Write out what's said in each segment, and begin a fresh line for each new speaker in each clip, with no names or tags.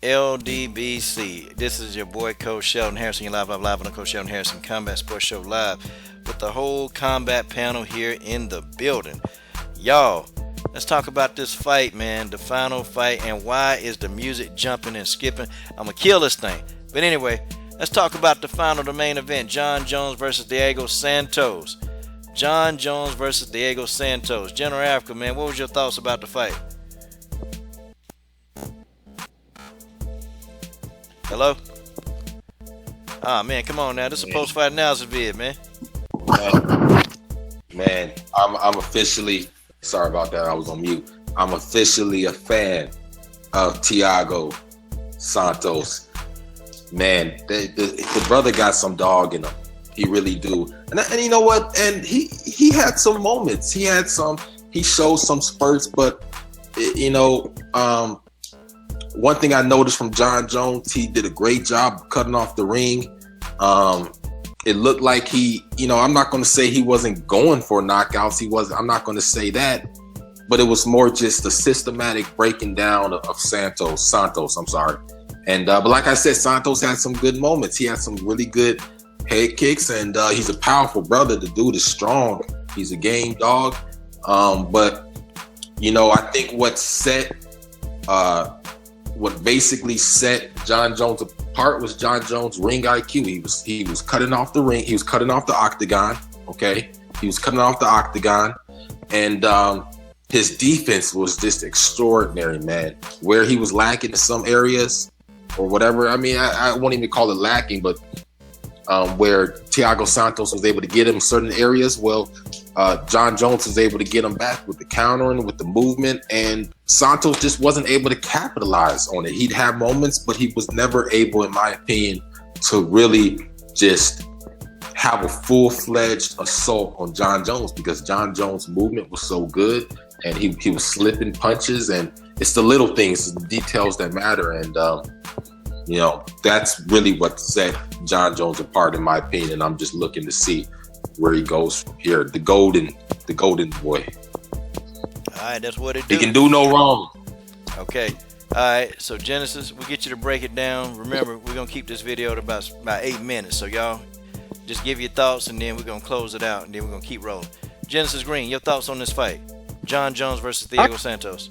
LDBC. This is your boy Coach Sheldon Harrison. You're live on the Coach Sheldon Harrison Combat Sports Show live with the whole combat panel here in the building. Y'all, let's talk about this fight, man. The final fight, and why is the music jumping and skipping? I'm gonna kill this thing. But anyway, let's talk about the main event. Jon Jones versus Thiago Santos. Jon Jones versus Thiago Santos. General Africa, man, what was your thoughts about the fight? Hello? Ah, man, come on now. This is a post-fight analysis vid, man.
Man, I'm officially sorry about that. I was on mute. I'm officially a fan of Thiago Santos. Man, the brother got some dog in him. He really do. And you know what? And he had some moments. He showed some spurts, but you know, one thing I noticed from Jon Jones, he did a great job cutting off the ring. It looked like he, you know, I'm not going to say he wasn't going for knockouts. I'm not going to say that, but it was more just a systematic breaking down of Santos. I'm sorry. And, but like I said, Santos had some good moments. He had some really good head kicks, and he's a powerful brother. The dude is strong. He's a game dog. But, you know, I think what basically set Jon Jones apart was Jon Jones' ring IQ. He was cutting off the ring. He was cutting off the octagon. Okay, he was cutting off the octagon, and his defense was just extraordinary, man. Where he was lacking in some areas or whatever. I mean, I won't even call it lacking, but where Thiago Santos was able to get him in certain areas, well, Jon Jones was able to get him back with the countering, with the movement, and Santos just wasn't able to capitalize on it. He'd have moments, but he was never able, in my opinion, to really just have a full-fledged assault on Jon Jones, because Jon Jones' movement was so good, and he was slipping punches, and it's the little things, the details that matter, and you know, that's really what set Jon Jones apart, in my opinion. And I'm just looking to see where he goes from here. The golden boy.
All right, that's what it do.
He can do no wrong.
Okay. All right, so Genesis, we'll get you to break it down. Remember, we're going to keep this video to about 8 minutes. So y'all just give your thoughts, and then we're going to close it out, and then we're going to keep rolling. Genesis Green, your thoughts on this fight? Jon Jones versus Thiago Santos.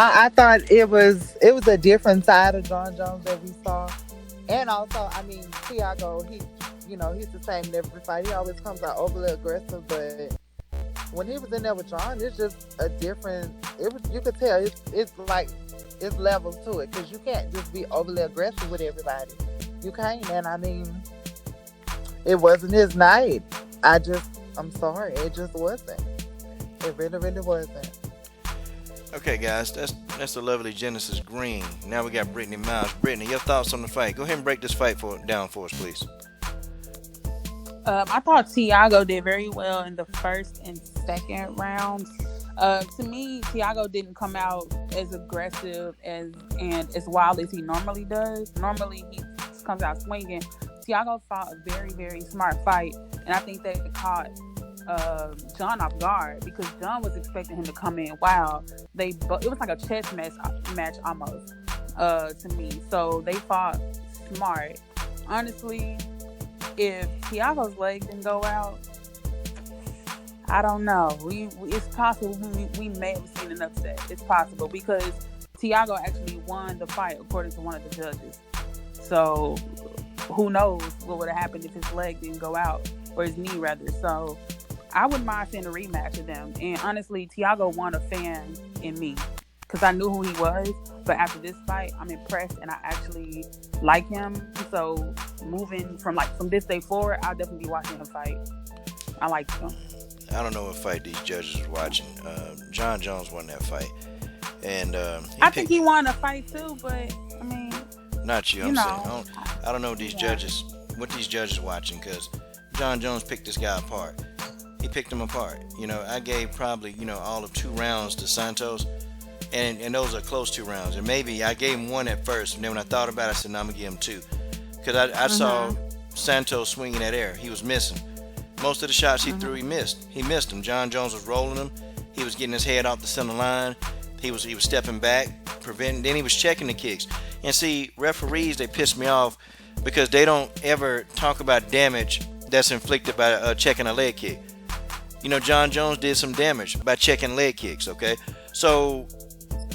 I thought it was a different side of Jon Jones that we saw. And also, I mean, Thiago, he's the same in every fight. He always comes out overly aggressive, but when he was in there with Jon, it's just a different. You could tell it's like it's levels to it, because you can't just be overly aggressive with everybody. You can't, and I mean, it wasn't his night. I'm sorry, it just wasn't. It really, really wasn't.
Okay, guys, that's the lovely Genesis Green. Now we got Brittany Miles. Brittany, your thoughts on the fight? Go ahead and break this fight down for us, please.
I thought Thiago did very well in the first and second rounds. To me, Thiago didn't come out as aggressive and as wild as he normally does. Normally, he comes out swinging. Thiago fought a very, very smart fight, and I think that it caught Jon off guard, because Jon was expecting him to come in wild. It was like a chess match almost to me. So they fought smart. Honestly, if Thiago's leg didn't go out, I don't know. It's possible we may have seen an upset. It's possible, because Thiago actually won the fight according to one of the judges. So who knows what would have happened if his leg didn't go out, or his knee rather. So I wouldn't mind seeing a rematch of them. And honestly, Thiago won a fan in me, because I knew who he was. But after this fight, I'm impressed, and I actually like him. So moving from this day forward, I'll definitely be watching him fight. I like him.
I don't know what fight these judges are watching. Jon Jones won that fight, and
I think he won a fight too. But I mean,
not you. I'm saying I don't know what these judges watching, because Jon Jones picked this guy apart. He picked him apart. You know, I gave probably, all of 2 rounds to Santos, and those are close 2 rounds. And maybe I gave him 1 at first, and then when I thought about it, I said, no, I'm going to give him 2. Because I saw Santos swinging that air. He was missing. Most of the shots he threw, he missed. He missed them. Jon Jones was rolling him. He was getting his head off the center line. He was stepping back. preventing. Then he was checking the kicks. And see, referees, they piss me off because they don't ever talk about damage that's inflicted by checking a leg kick. You know, John Jones did some damage by checking leg kicks, okay? So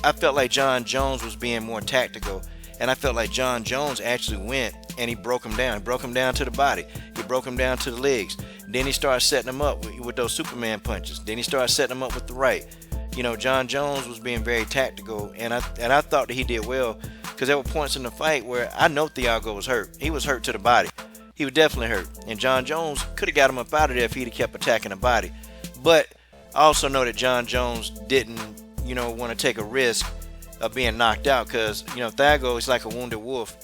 I felt like John Jones was being more tactical, and I felt like John Jones actually went and he broke him down. He broke him down to the body. He broke him down to the legs. Then he started setting him up with those Superman punches. Then he started setting him up with the right. You know, John Jones was being very tactical, and I thought that he did well, because there were points in the fight where I know Thiago was hurt. He was hurt to the body. He was definitely hurt, and John Jones could have got him up out of there if he'd have kept attacking the body. But I also know that John Jones didn't, you know, want to take a risk of being knocked out, because, you know, Thiago is like a wounded wolf,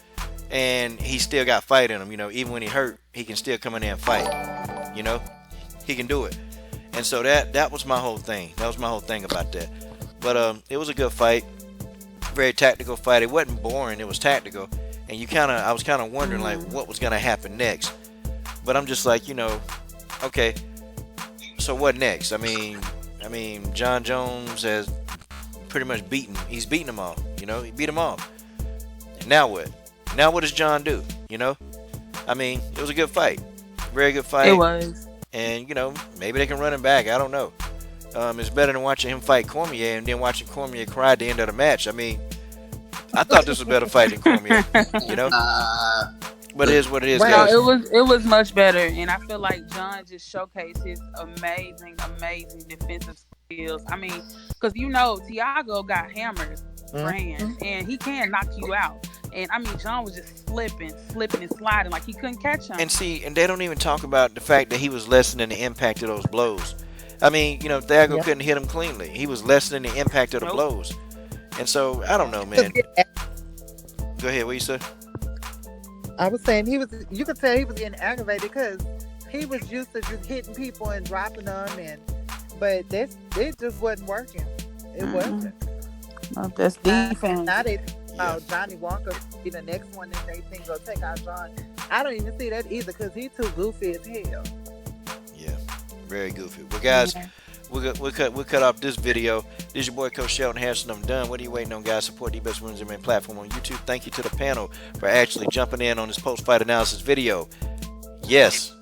and he still got fight in him. You know, even when he hurt, he can still come in there and fight. You know, he can do it. And so that was my whole thing. That was my whole thing about that. But it was a good fight, very tactical fight. It wasn't boring. It was tactical, and I was kind of wondering like what was gonna happen next. But I'm just like, you know, okay. So what next? I mean, John Jones has pretty much he's beaten them all. You know, he beat them all. And now what? Now what does John do? You know, I mean, it was a good fight, very good fight.
It was.
And, you know, maybe they can run him back. I don't know. It's better than watching him fight Cormier and then watching Cormier cry at the end of the match. I mean, I thought this was a better fight than Cormier. You know, but it is what it is.
Well,
Guys.
it was much better, and I feel like John just showcased his amazing defensive skills. I mean, because you know Thiago got hammers for hands, and he can knock you out. And I mean, John was just slipping and sliding like he couldn't catch him.
And see, and they don't even talk about the fact that he was lessening the impact of those blows. I mean, you know, Thiago couldn't hit him cleanly. He was lessening the impact of the blows. And so, I don't know, man. Go ahead, what you said?
I was saying you could tell he was getting aggravated because he was used to just hitting people and dropping them, but it just wasn't working. It wasn't.
No, that's defense.
Now they Johnny Walker be the next one that they think will take out John. I don't even see that either because he's too goofy as hell.
Yeah, very goofy. Well, guys, we'll cut off this video. This is your boy Coach Sheldon Harrison. I'm done. What are you waiting on, guys? Support the best women's MMA platform on YouTube. Thank you to the panel for actually jumping in on this post-fight analysis video. Yes.